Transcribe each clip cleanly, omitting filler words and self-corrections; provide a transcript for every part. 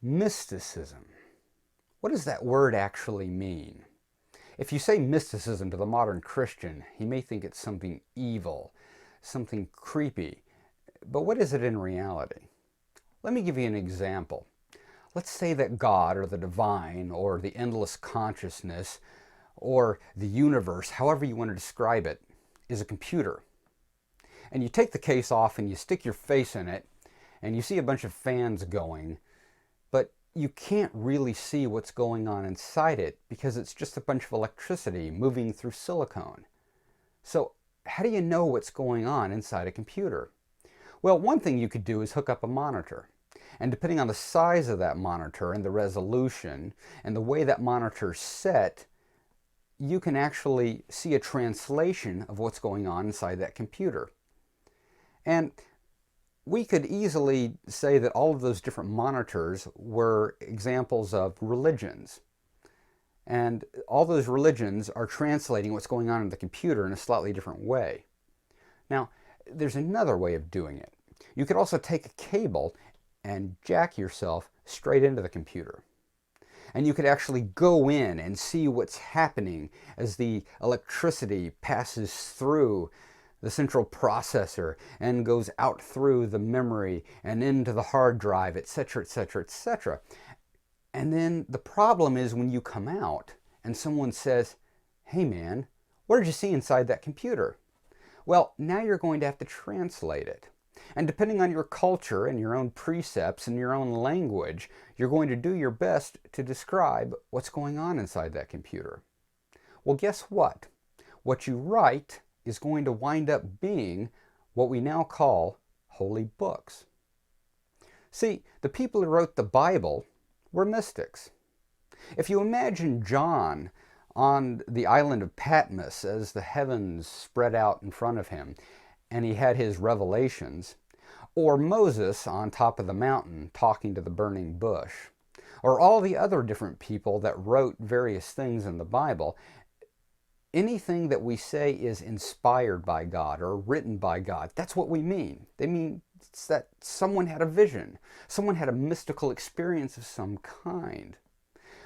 Mysticism. What does that word actually mean? If you say mysticism to the modern Christian, he may think it's something evil, something creepy. But what is it in reality? Let me give you an example. Let's say that God, or the divine, or the endless consciousness, or the universe, however you want to describe it, is a computer. And you take the case off and you stick your face in it, and you see a bunch of fans going, but you can't really see what's going on inside it because it's just a bunch of electricity moving through silicone. So how do you know what's going on inside a computer? Well, one thing you could do is hook up a monitor. And depending on the size of that monitor and the resolution and the way that monitor's set, you can actually see a translation of what's going on inside that computer. And we could easily say that all of those different monitors were examples of religions. And all those religions are translating what's going on in the computer in a slightly different way. Now, there's another way of doing it. You could also take a cable and jack yourself straight into the computer. And you could actually go in and see what's happening as the electricity passes through the central processor and goes out through the memory and into the hard drive, etc., etc., etc. And then the problem is when you come out and someone says, "Hey man, what did you see inside that computer?" Well, now you're going to have to translate it. And depending on your culture and your own precepts and your own language, you're going to do your best to describe what's going on inside that computer. Well, guess what? What you write is going to wind up being what we now call holy books. See, the people who wrote the Bible were mystics. If you imagine John on the island of Patmos as the heavens spread out in front of him and he had his revelations, or Moses on top of the mountain talking to the burning bush, or all the other different people that wrote various things in the Bible, anything that we say is inspired by God or written by God, that's what we mean. They mean that someone had a vision, someone had a mystical experience of some kind.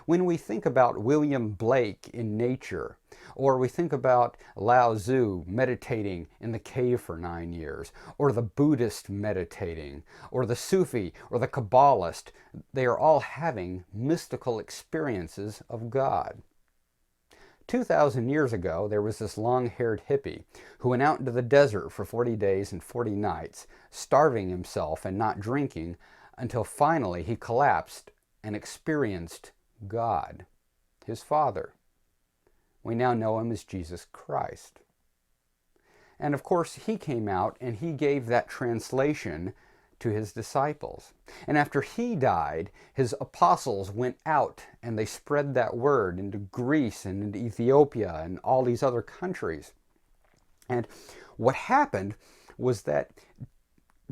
When we think about William Blake in nature, or we think about Lao Tzu meditating in the cave for 9 years, or the Buddhist meditating, or the Sufi, or the Kabbalist, they are all having mystical experiences of God. 2,000 years ago, there was this long-haired hippie who went out into the desert for 40 days and 40 nights, starving himself and not drinking, until finally he collapsed and experienced God, his Father. We now know him as Jesus Christ. And of course, he came out and he gave that translation to his disciples. And after he died, his apostles went out and they spread that word into Greece and into Ethiopia and all these other countries. And what happened was that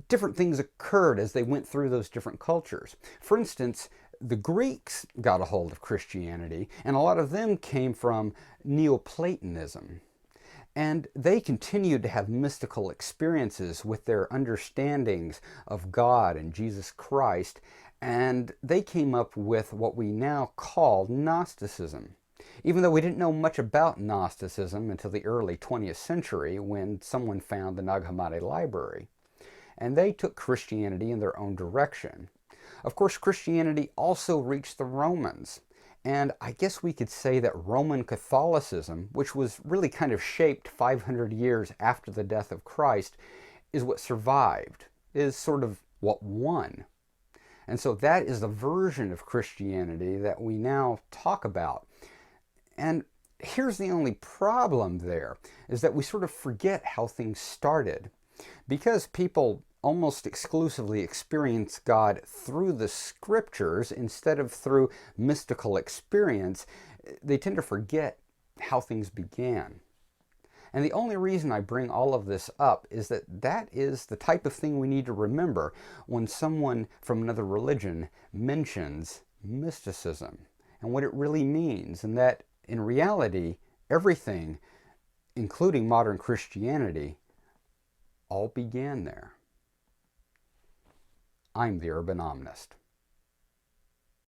different things occurred as they went through those different cultures. For instance, the Greeks got a hold of Christianity, and a lot of them came from Neoplatonism. And they continued to have mystical experiences with their understandings of God and Jesus Christ, and they came up with what we now call Gnosticism. Even though we didn't know much about Gnosticism until the early 20th century when someone found the Nag Hammadi library. And they took Christianity in their own direction. Of course, Christianity also reached the Romans. And I guess we could say that Roman Catholicism, which was really kind of shaped 500 years after the death of Christ, is what survived, is sort of what won. And so that is the version of Christianity that we now talk about. And here's the only problem there, is that we sort of forget how things started. Because people almost exclusively experience God through the scriptures instead of through mystical experience, they tend to forget how things began. And the only reason I bring all of this up is that that is the type of thing we need to remember when someone from another religion mentions mysticism and what it really means, and that in reality, everything, including modern Christianity, all began there. I'm the Urban Omnist.